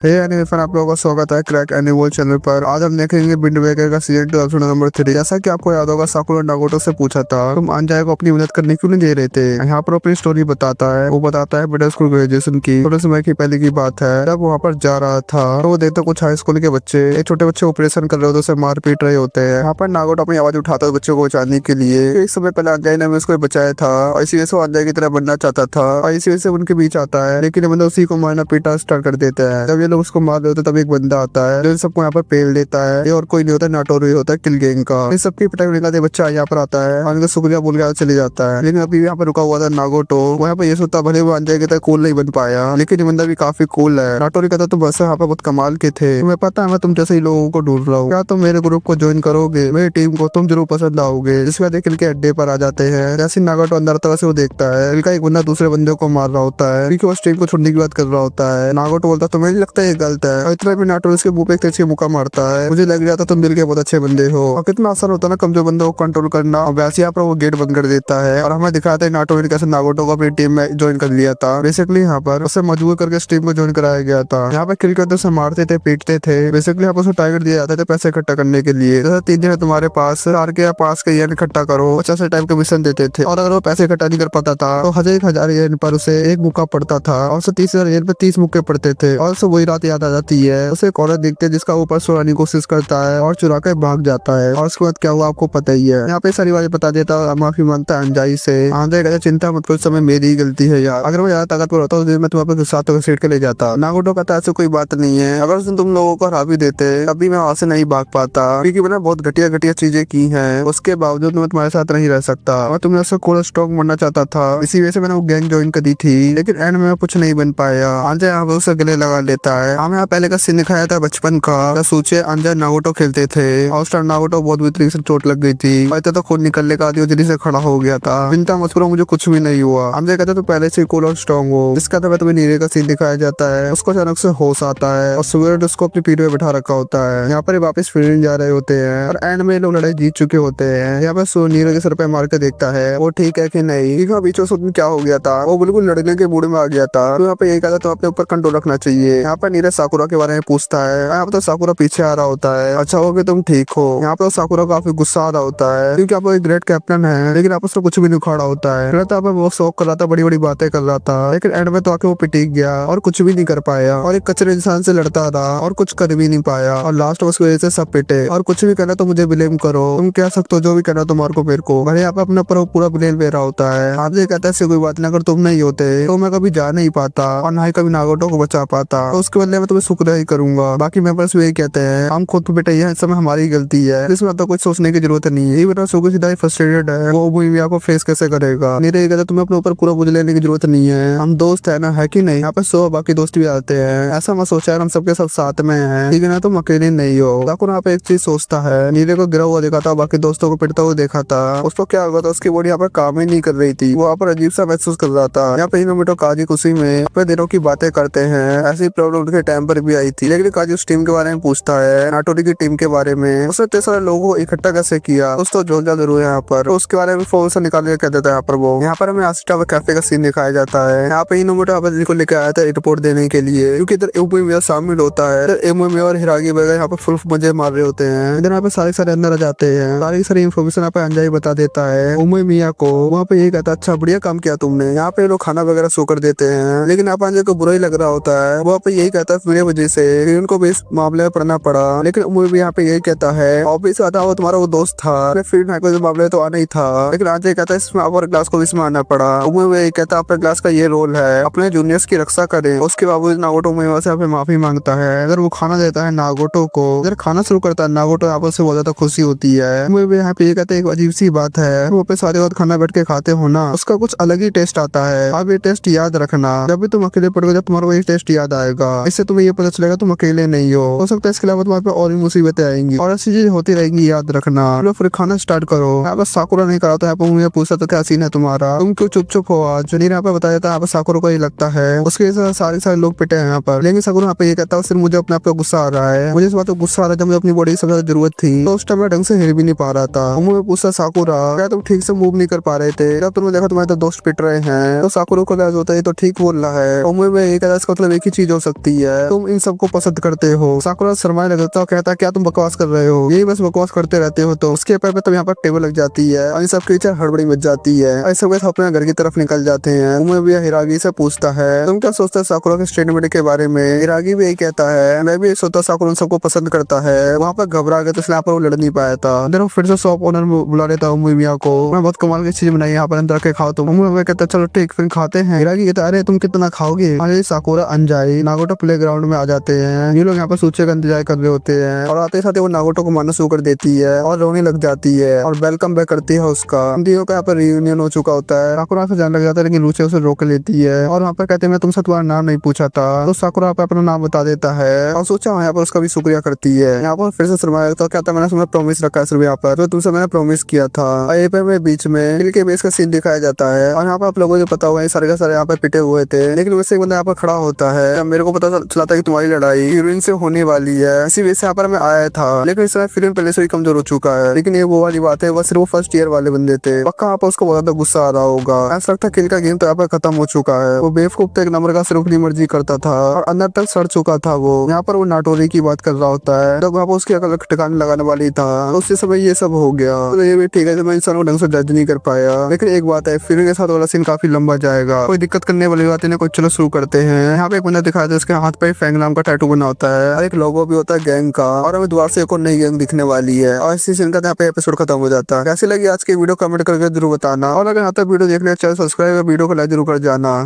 हे animation, आप लोगों का स्वागत है क्रैक एनिमल चैनल पर। आज हम देखेंगे विंड वेकर का सीजन 2 एपिसोड नंबर 3। जैसा कि आपको याद होगा, साकुरा नागोटो से पूछा था तुम अंजाय को अपनी मदद करने क्यों नहीं दे रहे थे। यहाँ पर अपनी स्टोरी बताता है। वो बताता है मिडिल स्कूल ग्रेजुएशन की थोड़े समय की पहले की बात है, जब वहाँ पर जा रहा था तो वो देखता कुछ हाई स्कूल के बच्चे एक छोटे बच्चे ऑपरेशन कर रहे होते, उसे मार पीट रहे होते हैं। यहाँ पर नागोटो अपनी आवाज उठाता है बच्चों को बचाने के लिए। एक समय पहले अंजाय ने उसको बचाया था और इसी वजह से वो अंजाय की तरह बनना चाहता था और इसी वजह से उनके बीच आता है। लेकिन ये बंदा उसी को मारना पीटा स्टार्ट कर देता है। जब ये लोग उसको मार रहे होते तब एक बंदा आता है जो इन सबको यहाँ पर पेल देता है। ये और कोई नहीं होता, नाटोरो ही होता है, किल गैंग का। इस सबकी पिटाई होने के बाद ये बच्चा यहाँ पर आता है और इनको शुक्रिया बोल के चले जाता है। लेकिन अभी यहाँ पर रुका हुआ था नागोटो। वो यहाँ पर ये सोचता भले वो अंजाय की तरह कूल नहीं बन पाया, लेकिन ये बंदा भी काफी कूल है। नाटोरी कहता तुम बस यहाँ पर बहुत कमाल के थे, तुम्हें पता है मैं तुम जैसे ही लोगों को ढूंढ रहा हूँ, क्या तुम मेरे ग्रुप को ज्वाइन करोगे, मेरी टीम को तुम जरूर पसंद आओगे। जिसके बाद किल के अड्डे पर आ जाते हैं। जैसे नागोटो अंदर तरह से वो देखता है किल का एक बंदा दूसरे बंदे को मार रहा होता है क्योंकि वो टीम को छोड़ने की बात कर रहा होता है। नागोटो बोलता तुम्हें नहीं लगता ये गलत है, और इतना भी नाटोरी उसके मुंह पे एक तेज मुक्का मारता है। मुझे लग रहा था तुम दिल के बहुत अच्छे बंदे हो। और कितना आसान होता है ना कमजोर बंदों को कंट्रोल करना। वैसे यहाँ पर वो गेट बंद कर देता है और हमें दिखाता है नाटोरी ने कैसे नागोटो को अपनी टीम में ज्वाइन कर लिया था। बेसिकली यहाँ पर उसे मजबूर करके इस टीम को ज्वाइन कराया गया था। यहाँ पर किल करते उसे मारते थे, पीटते थे। बेसिकली यहाँ पर उसे टारगेट दिया जाता था पैसे इकट्ठा करने के लिए। जैसे 3 दिन है तुम्हारे पास, 4 के या 5 के येन इकट्ठा करो, 50 टाइम का मिशन देते थे। और अगर वो पैसे इकट्ठा नहीं कर पाता था तो 1000 येन पर उसे एक मुक्का पड़ता था और उसे 30,000 येन पर 30 मुक्के पड़ते थे। और उसे वही रात याद आ जाती है। उसे एक औरत दिखती है जिसका ऊपर सोने की कोशिश करता है और चुरा कर भाग जाता है। और उसके बाद क्या हुआ आपको पता ही है। यहाँ पे सारी बातें बता देता है, माफी मांगता है अंजाई से। अंजाई कहता चिंता मत करो, इस समय मेरी ही गलती है यार, अगर मैं ज्यादा ताकतवर होता तो मैं तुम्हारे अपने साथ सीट के ले जाता। नागोटो कहता ऐसे कोई बात नहीं है, अगर तुम लोगों को हरा भी देते अभी मैं वहां से नहीं भाग पाता क्योंकि मैंने बहुत घटिया घटिया चीजें की हैं। उसके बावजूद मैं तुम्हारे साथ नहीं रह सकता। मैं तुम्हें उससे कोल स्ट्रॉन्ग बनना चाहता था, इसी वजह से मैंने वो गैंग ज्वाइन कर दी थी, लेकिन एंड में कुछ नहीं बन पाया। अंजाई यहाँ पे उसे गले लगा लेता है। हमें यहाँ पहले का सीन दिखाया था बचपन का। सोचे अंजाई नागोटो खेलते थे और उस टाइम नागोटो बहुत बुरी तरीके से चोट लग गई थी। मैं तो खून निकलने का आदि जल्दी से खड़ा हो गया था। चिंता मत करो, मुझे कुछ भी नहीं हुआ। अंजाई कहता तो पहले से कूल और स्ट्रॉन्ग हो। जिसका तो तुम्हें नीरे का सीन दिखाया जाता है। उसको अचानक से होश आता है और सुगेर उसको अपनी पीठ में बैठा रखा होता है। यहाँ पर वापस फिर जा रहे होते हैं और एंड में लोग लड़ाई जीत चुके होते हैं। यहाँ पर नीरे के सर पे मार के देखता है वो ठीक है कि नहीं, बीच में क्या हो गया था, वो बिल्कुल लड़ने के मूड में आ गया था। तो यहाँ पे यही कहता तो अपने ऊपर कंट्रोल रखना चाहिए। यहाँ पर नीरज साकुरा के बारे में पूछता है। यहाँ पर तो साकुरा पीछे आ रहा होता है। अच्छा हो कि तुम ठीक हो। यहाँ पर साकुरा काफी गुस्सा आ रहा होता है क्योंकि आप एक ग्रेट कैप्टन है, लेकिन आप उससे कुछ भी नहीं उखाड़ा होता है। वो शौक कर रहा था, बड़ी बड़ी बातें कर रहा था, लेकिन एंड में तो आके वो पिटीक गया और कुछ भी नहीं कर पाया और एक कचरे इंसान से लड़ता रहा और कुछ कर भी नहीं पाया। और लास्ट में उसकी वजह से सब पिटे। और कुछ भी कहना तो मुझे ब्लेम करो, तुम कह सकते हो जो भी कहना तुम्हारे को मेरे को। भले आप अपने ऊपर पूरा ब्लेम ले रहा होता है। आपसे कहता है कोई बात नहीं, अगर तुम नहीं होते तो मैं कभी जा नहीं पाता और ना ही कभी नागोटो को बचा पाता। तो उसके बदले में तुम्हें शुक्रिया ही करूंगा। बाकी मेंबर्स भी यही कहते हैं हम खुद तो बेटे इस समय हमारी गलती है, इसमें तो कुछ सोचने की जरूरत नहीं है। ये बेटा सुगु सीधा फ्रस्ट्रेटेड है, वो मूवी को फेस कैसे करेगा। मेरे कहता तुम्हें अपने ऊपर पूरा बोझ लेने की जरूरत नहीं है, हम दोस्त है ना, है कि नहीं। यहाँ पे बाकी दोस्त भी आते हैं। ऐसा मत सोचा हम सबके सब साथ में हैं, ठीक है ना, तुम अकेले नहीं हो। साकुरा यहाँ पे एक चीज सोचता है, नीले को गिरा हुआ देखा था, बाकी दोस्तों को पिटता हुआ देखा था। उसको क्या हुआ था, उसकी बॉडी यहाँ पर काम ही नहीं कर रही थी, वो यहाँ पर अजीब सा महसूस कर रहा था। यहाँ पे इनोमिटो काजी खुशी में अपने दिनों की बातें करते हैं। ऐसी प्रॉब्लम उनके टाइम पर भी आई थी, लेकिन काजी उस टीम के बारे में पूछता है, नाटोरी की टीम के बारे में। उसने इतने सारे लोगों को इकट्ठा कैसे किया, उस तो जोजा जरूर है यहाँ पर। तो उसके बारे में फोन से निकाल के कह देता है यहाँ पर वो। यहाँ पर हमें आस्टा कैफे का सीन दिखाया जाता है। यहाँ पे इनोमिटो को लेकर आया था रिपोर्ट देने के लिए, क्योंकि इधर एमुमिया शामिल होता है। एमुमिया और हिरागी वगैरह यहाँ पर फुल मजे मार रहे होते हैं। इधर यहाँ पे सारे अंदर आ जाते हैं। सारी इन्फॉर्मेशन यहाँ पे अंजाई बता देता है उमुमिया को। वहाँ पे ये कहता है अच्छा बढ़िया काम किया तुमने। यहाँ पे लोग खाना वगैरह शो कर देते हैं, लेकिन आप अंजाई को बुरा ही लग रहा होता है। वहाँ पे यही कहता है मेरे वजह से उनको भी इस मामले में पढ़ना पड़ा, लेकिन उमुमिया यहाँ पे यही कहता है ऑफिस आता वो तुम्हारा वो दोस्त था, फिर मामले तो आना ही था, लेकिन अंजाई कहता है इसमें और क्लास को इसमें आना पड़ा। उमुमिया यही कहता है अपने क्लास का ये रोल है अपने जूनियर्स की रक्षा करें। उसके बावजूद नागोटो उमुमिया से माफी मांगता है। अगर वो खाना देता है नागोटो को, अगर खाना शुरू करता है नागोटो यहाँ से बहुत ज्यादा खुशी होती है। उमुमिया यहाँ पे ये कहते हैं एक अजीब सी बात है, वो पे सारे वक्त खाना बैठ के खाते हो ना, उसका कुछ अलग ही टेस्ट आता है। अब ये टेस्ट याद रखना, जब भी तुम अकेले पड़ोगे जब तुम्हारा ये टेस्ट याद आएगा, इससे तुम्हें ये पता चलेगा तुम अकेले नहीं हो सकता है इसके अलावा तुम्हारे पे और भी मुसीबतें आएंगी और ऐसी चीजें होती रहेंगी, याद रखना। चलो फिर खाना स्टार्ट करो। यहाँ पर साकुरा नहीं करा था, मुझे पूछा था क्या सीन है तुम्हारा, तुम क्यों चुप चुप हो आज। नीर यहाँ पे बताया था यहाँ पर साकुरा को ही लगता है उसके सारे लोग पिटे हैं यहाँ पर, लेकिन साकुरा यहाँ पे ये कहता है सिर्फ मुझे अपने आप पे गुस्सा आ रहा है। मुझे इस बात को गुस्सा आ रहा है जब मुझे अपनी बॉडी की सबसे जरूरत थी, तो उस टाइम मैं ढंग से हिल भी नहीं पा रहा था। मुझे पूछा साकुरा क्या तुम ठीक से मूव नहीं कर पा रहे थे, जब तुमने देखा तुम्हारे तो दोस्त पिट रहे हैं, तो साकुरा को लगा होता है तो ठीक बोल रहा है। मुझे ये कहता है इसका मतलब एक ही चीज हो सकती बोलती है तुम इन सबको पसंद करते हो। साकुरा शर्माने लगता है, कहता है क्या तुम बकवास कर रहे हो, यही बस बकवास करते रहते हो। तो उसके पैर पे तब यहाँ पर टेबल लग जाती है और इन सब टीचर हड़बड़ी मच जाती है। ऐसे वैसे अपने घर की तरफ निकल जाते हैं। उमे भी हिरागी से पूछता है तुम क्या सोचता है साकुरा के स्टेटमेंट के बारे में। हिरागी भी यही कहता है मैं भी यही सोचता साकुरा उन सबको पसंद करता है। वहाँ पर घबरा गया तो इसलिए यहाँ पर वो लड़ नहीं पाया था। अंदर वो फिर से शॉप ओनर बुला लेता है उमिया को। मैं बहुत कमाल की चीज बनाई यहाँ पर, अंदर के खाओ तुम। उमिया कहता है चलो ठीक फिर खाते हैं। हिरागी कहता है अरे तुम कितना खाओगे। अरे साकुरा अंजाई नागोटो प्लेग्राउंड में आ जाते हैं। ये लोग यहाँ पर सूचे का इंतजार कर रहे होते हैं और आते साथ वो नागोटो को मारना शुरू कर देती है और रोने लग जाती है और वेलकम बैक करती है उसका। दियो का यहाँ पर रियूनियन हो चुका होता है। साकुरा से जाने लग जाता है लेकिन लूचे उसे रोक लेती है और वहाँ पर कहते हैं मैं तुमसे तुम्हारा नाम नहीं पूछा था। तो साकुरा पे अपना नाम बता देता है और सोचा यहाँ पर उसका भी शुक्रिया करती है। यहाँ पर फिर से शर्माया तो कहता है मैंने तुम्हें प्रॉमिस रखा है सिर्फ यहाँ पर, तो तुमसे मैंने प्रॉमिस किया था। और यहीं पर में बीच में दिल के बेस का सीन दिखाया जाता है और यहाँ पर आप लोगों को पता होगा सारे का सारे यहाँ पर पिटे हुए थे। लेकिन वैसे एक बंदा यहाँ पर खड़ा होता है। मेरे को पता चला था कि तुम्हारी लड़ाई हीरोइन से होने वाली है, इसी वजह से यहाँ पर मैं आया था। लेकिन इस समय फिल्म पहले से ही कमजोर हो चुका है। लेकिन ये वो वाली बात है, वो सिर्फ वो फर्स्ट ईयर वाले बंदे थे। पक्का यहाँ पर उसको बहुत ज्यादा गुस्सा आ रहा होगा। ऐसा लगता है किल का गेम तो यहाँ पर खत्म हो चुका है। वो बेवकूफ एक नंबर का सिर्फ अपनी मर्जी करता था और अंदर तक सड़ चुका था वो। यहाँ पर वो नाटोरी की बात कर रहा होता है तो वहाँ पर उसकी अकल ठिकाने लगाने वाली था। तो उसी समय ये सब हो गया। तो ये भी ठीक है, मैं इंसान को ढंग से जज नहीं कर पाया। लेकिन एक बात है फिल्म के साथ वाला सीन काफी लंबा जाएगा, कोई दिक्कत करने वाली बात नहीं। कुछ चलो शुरू करते हैं। यहाँ पे एक बंदा दिखाया था उसके हाथ पे फैंग नाम का टैटू बना होता है और एक लोगो भी होता है गैंग का। और हमें दोबारा से एक और नई गैंग दिखने वाली है और इसी सीन का यहाँ पे एपिसोड खत्म हो जाता है। कैसी लगी आज की वीडियो कमेंट करके जरूर बताना और अगर यहाँ तक वीडियो देखने चैनल सब्सक्राइब वीडियो को लाइक जरूर कर जाना।